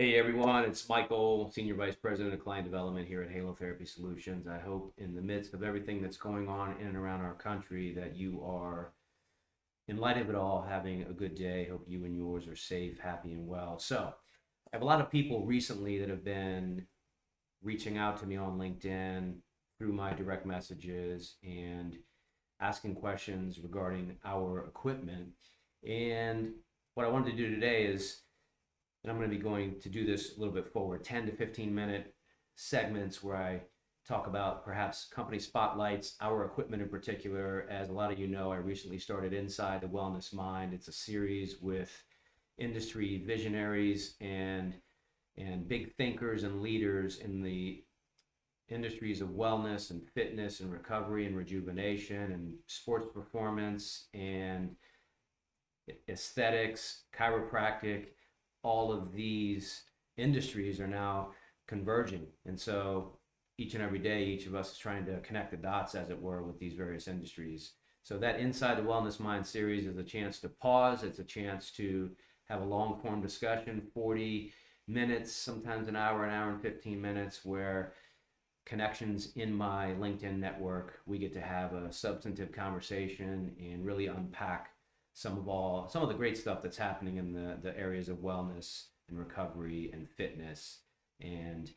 Hey everyone, it's Michael, Senior Vice President of Client Development here at Halo Therapy Solutions. I hope in the midst of everything that's going on in and around our country that you are, in light of it all, having a good day. Hope you and yours are safe, happy, and well. So, I have a lot of people recently that have been reaching out to me on LinkedIn through my direct messages and asking questions regarding our equipment. And what I wanted to do today is, and I'm going to be going to do this a little bit forward, 10 to 15 minute segments where I talk about perhaps company spotlights, our equipment in particular. As a lot of you know, I recently started Inside the Wellness Mind. It's a series with industry visionaries and big thinkers and leaders in the industries of wellness and fitness and recovery and rejuvenation and sports performance and aesthetics, chiropractic. All of these industries are now converging. And so each and every day, each of us is trying to connect the dots, as it were, with these various industries. So that Inside the Wellness Mind series is a chance to pause. It's a chance to have a long form discussion, 40 minutes, sometimes an hour and 15 minutes, where connections in my LinkedIn network, we get to have a substantive conversation and really unpack some of the great stuff that's happening in the areas of wellness and recovery and fitness. And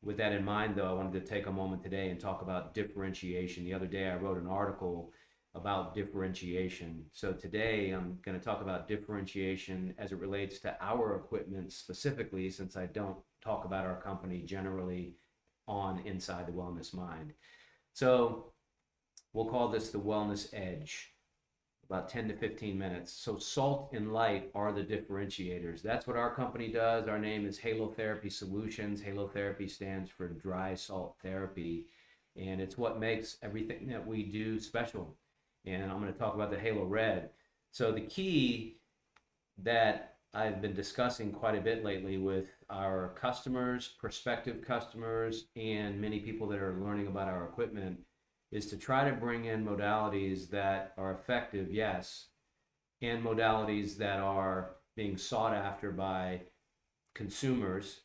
with that in mind, though, I wanted to take a moment today and talk about differentiation. The other day I wrote an article about differentiation. So today I'm going to talk about differentiation as it relates to our equipment specifically, since I don't talk about our company generally on Inside the Wellness Mind. So we'll call this the Wellness Edge. About 10 to 15 minutes. So salt and light are the differentiators. That's what our company does. Our name is Halo Therapy Solutions. Halo Therapy stands for dry salt therapy, and it's what makes everything that we do special. And I'm going to talk about the HaloRed. So the key that I've been discussing quite a bit lately with our customers, prospective customers, and many people that are learning about our equipment is to try to bring in modalities that are effective, yes, and modalities that are being sought after by consumers,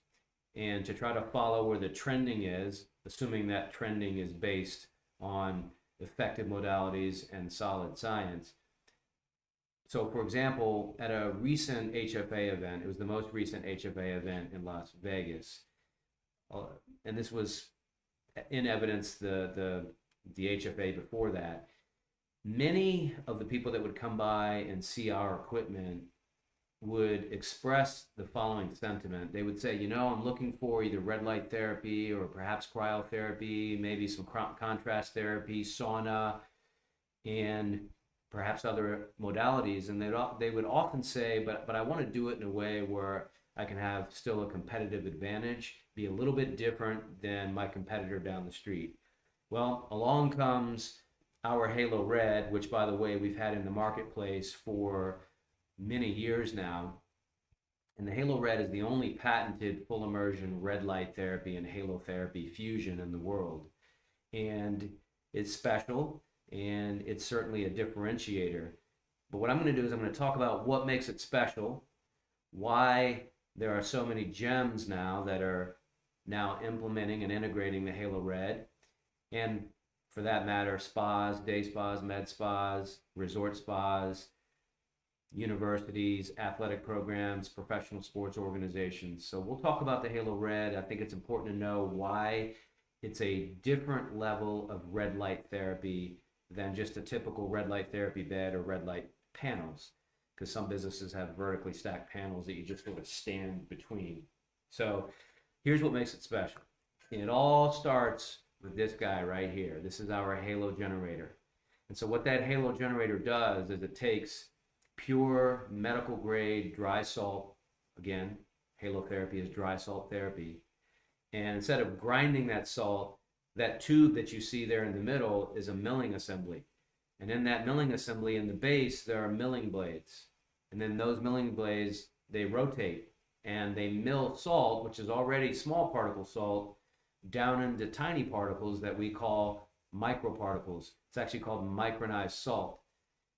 and to try to follow where the trending is, assuming that trending is based on effective modalities and solid science. So, for example, at a recent HFA event, it was the most recent HFA event in Las Vegas, and this was in evidence the HFA before that. Many of the people that would come by and see our equipment would express the following sentiment. They would say, I'm looking for either red light therapy or perhaps cryotherapy, maybe some contrast therapy, sauna, and perhaps other modalities. And they would often say, but I want to do it in a way where I can have still a competitive advantage, be a little bit different than my competitor down the street. Well, along comes our HaloRed, which, by the way, we've had in the marketplace for many years now. And the HaloRed is the only patented full immersion red light therapy and halotherapy fusion in the world. And it's special, and it's certainly a differentiator. But what I'm going to do is I'm going to talk about what makes it special, why there are so many gems now that are now implementing and integrating the HaloRed, and for that matter, spas, day spas, med spas, resort spas, universities, athletic programs, professional sports organizations. So we'll talk about the HaloRed. I think it's important to know why it's a different level of red light therapy than just a typical red light therapy bed or red light panels, because some businesses have vertically stacked panels that you just sort of stand between. So here's what makes it special. And it all starts with this guy right here. This is our Halo generator. And so what that Halo generator does is it takes pure medical grade dry salt. Again, halotherapy is dry salt therapy. And instead of grinding that salt, that tube that you see there in the middle is a milling assembly. And in that milling assembly, in the base, there are milling blades. And then those milling blades, they rotate and they mill salt, which is already small particle salt, down into tiny particles that we call microparticles. It's actually called micronized salt.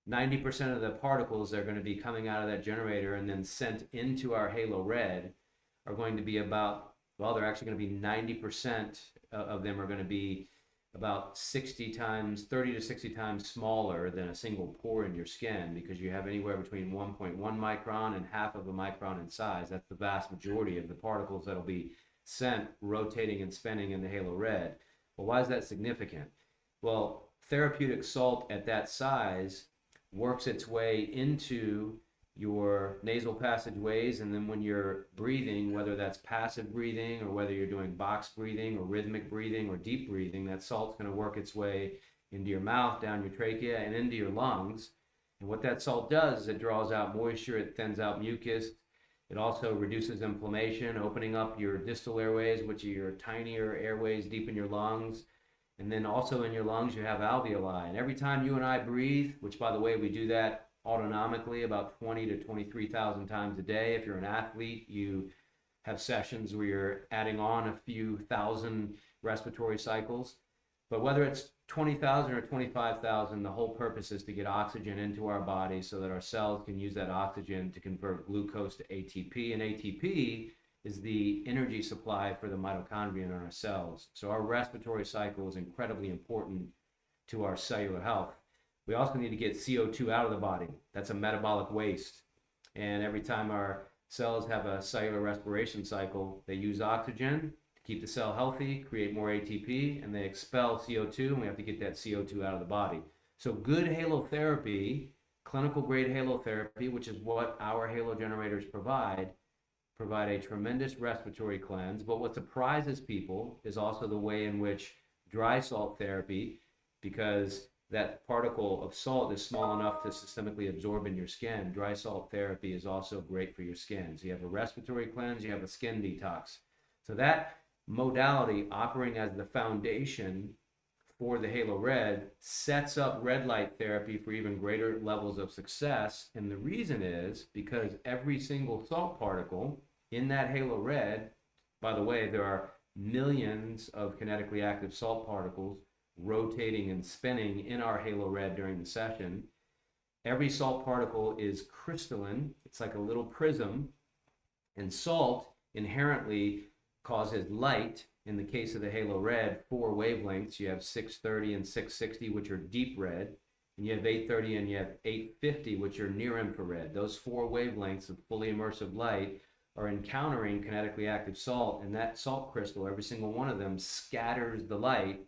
90% of the particles that are going to be coming out of that generator and then sent into our HaloRed are going to be about, well, they're actually going to be 90% of them are going to be about 60 times, 30 to 60 times smaller than a single pore in your skin, because you have anywhere between 1.1 micron and half of a micron in size. That's the vast majority of the particles that'll be sent rotating and spinning in the HaloRed. Well, why is that significant? Well, therapeutic salt at that size works its way into your nasal passageways, and then when you're breathing, whether that's passive breathing or whether you're doing box breathing or rhythmic breathing or deep breathing, that salt's going to work its way into your mouth, down your trachea, and into your lungs. And what that salt does is it draws out moisture, it thins out mucus, it also reduces inflammation, opening up your distal airways, which are your tinier airways deep in your lungs. And then also in your lungs you have alveoli, and every time you and I breathe, which by the way we do that autonomically about 20 to 23,000 times a day. If you're an athlete, you have sessions where you're adding on a few thousand respiratory cycles. But whether it's 20,000 or 25,000, the whole purpose is to get oxygen into our body so that our cells can use that oxygen to convert glucose to ATP. And ATP is the energy supply for the mitochondria in our cells. So our respiratory cycle is incredibly important to our cellular health. We also need to get CO2 out of the body. That's a metabolic waste. And every time our cells have a cellular respiration cycle, they use oxygen to keep the cell healthy, create more ATP, and they expel CO2, and we have to get that CO2 out of the body. So good halotherapy, clinical grade halotherapy, which is what our halo generators provide a tremendous respiratory cleanse. But what surprises people is also the way in which dry salt therapy, because that particle of salt is small enough to systemically absorb in your skin. Dry salt therapy is also great for your skin. So you have a respiratory cleanse, you have a skin detox. So that modality operating as the foundation for the HaloRed sets up red light therapy for even greater levels of success. And the reason is because every single salt particle in that HaloRed, by the way, there are millions of kinetically active salt particles rotating and spinning in our HaloRed during the session. Every salt particle is crystalline. It's like a little prism. And salt inherently causes light. In the case of the HaloRed, 4 wavelengths. You have 630 and 660, which are deep red. And you have 830 and you have 850, which are near infrared. Those 4 wavelengths of fully immersive light are encountering kinetically active salt. And that salt crystal, every single one of them, scatters the light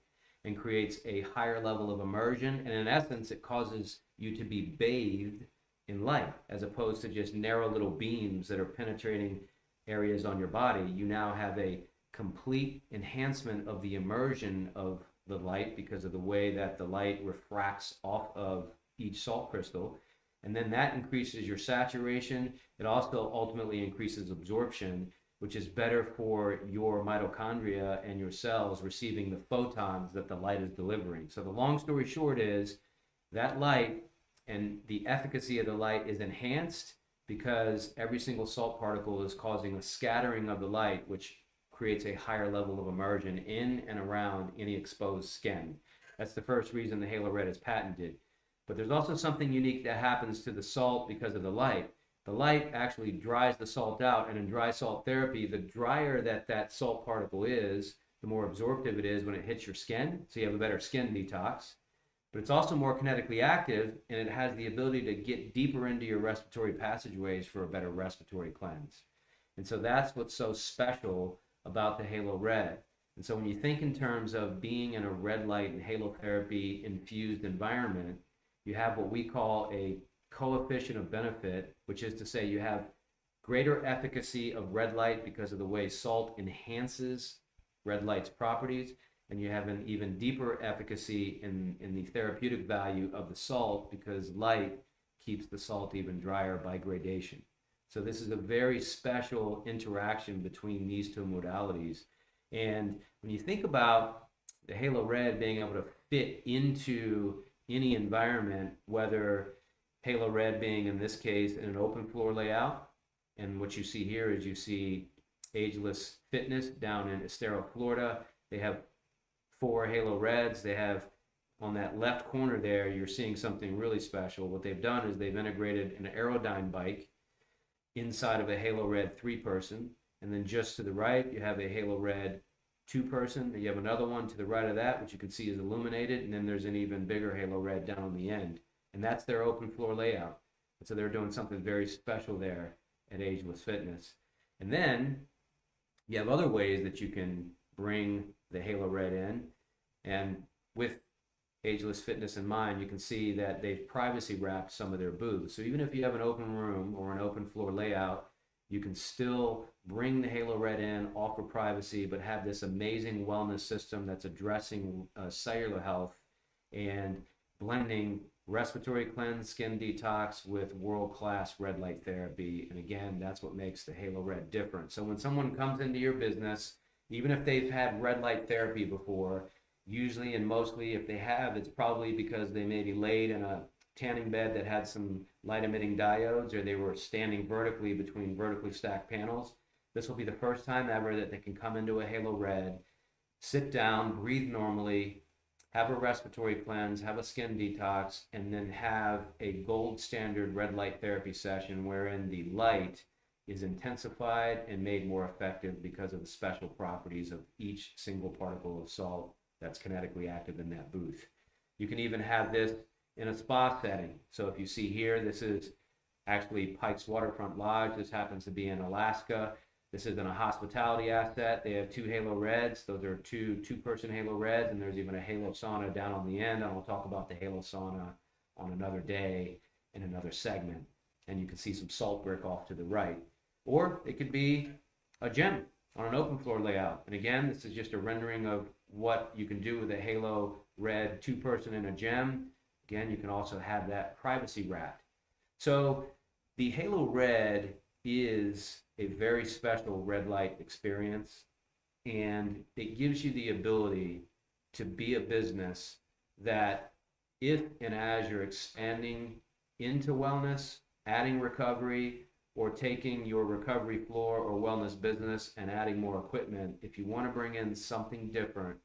and creates a higher level of immersion. And in essence, it causes you to be bathed in light, as opposed to just narrow little beams that are penetrating areas on your body. You now have a complete enhancement of the immersion of the light because of the way that the light refracts off of each salt crystal. And then that increases your saturation. It also ultimately increases absorption, which is better for your mitochondria and your cells receiving the photons that the light is delivering. So the long story short is that light and the efficacy of the light is enhanced because every single salt particle is causing a scattering of the light, which creates a higher level of immersion in and around any exposed skin. That's the first reason the HaloRed is patented. But there's also something unique that happens to the salt because of the light. The light actually dries the salt out, and in dry salt therapy, the drier that salt particle is, the more absorptive it is when it hits your skin, so you have a better skin detox. But it's also more kinetically active, and it has the ability to get deeper into your respiratory passageways for a better respiratory cleanse. And so that's what's so special about the HaloRed. And so when you think in terms of being in a red light and halotherapy infused environment, you have what we call a coefficient of benefit, which is to say you have greater efficacy of red light because of the way salt enhances red light's properties, and you have an even deeper efficacy in the therapeutic value of the salt because light keeps the salt even drier by gradation. So this is a very special interaction between these two modalities. And when you think about the HaloRed being able to fit into any environment, whether HaloRed being, in this case, in an open floor layout, and what you see here is you see Ageless Fitness down in Estero, Florida. They have 4 HaloReds. They have, on that left corner there, you're seeing something really special. What they've done is they've integrated an Aerodyne bike inside of a HaloRed 3-person, And then just to the right, you have a HaloRed 2-person. You have another one to the right of that, which you can see is illuminated. And then there's an even bigger HaloRed down on the end. And that's their open floor layout. And so they're doing something very special there at Ageless Fitness. And then you have other ways that you can bring the HaloRed in. And with Ageless Fitness in mind, you can see that they've privacy wrapped some of their booths. So even if you have an open room or an open floor layout, you can still bring the HaloRed in, offer privacy, but have this amazing wellness system that's addressing cellular health and blending respiratory cleanse, skin detox with world-class red light therapy. And again, that's what makes the HaloRed different. So when someone comes into your business, even if they've had red light therapy before, usually and mostly if they have, it's probably because they maybe laid in a tanning bed that had some light emitting diodes, or they were standing vertically between vertically stacked panels. This will be the first time ever that they can come into a HaloRed, sit down, breathe normally, have a respiratory cleanse, have a skin detox, and then have a gold standard red light therapy session wherein the light is intensified and made more effective because of the special properties of each single particle of salt that's kinetically active in that booth. You can even have this in a spa setting. So if you see here, this is actually Pike's Waterfront Lodge. This happens to be in Alaska. This is in a hospitality asset. They have 2 HaloReds. Those are two-person HaloReds, and there's even a Halo sauna down on the end. And I'll talk about the Halo sauna on another day in another segment. And you can see some salt brick off to the right. Or it could be a gym on an open floor layout. And again, this is just a rendering of what you can do with a HaloRed 2-person in a gym. Again, you can also have that privacy wrapped. So the HaloRed is a very special red light experience, and it gives you the ability to be a business that, if and as you're expanding into wellness, adding recovery, or taking your recovery floor or wellness business and adding more equipment, if you want to bring in something different,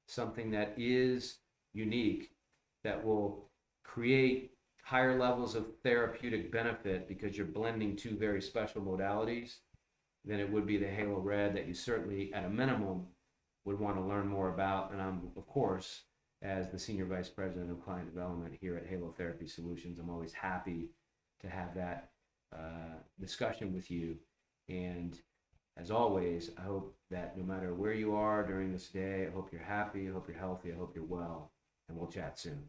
something that is unique, that will create higher levels of therapeutic benefit because you're blending 2 very special modalities, then it would be the HaloRed that you certainly, at a minimum, would want to learn more about. And I'm, of course, as the Senior Vice President of Client Development here at Halo Therapy Solutions, I'm always happy to have that discussion with you. And as always, I hope that no matter where you are during this day, I hope you're happy, I hope you're healthy, I hope you're well, and we'll chat soon.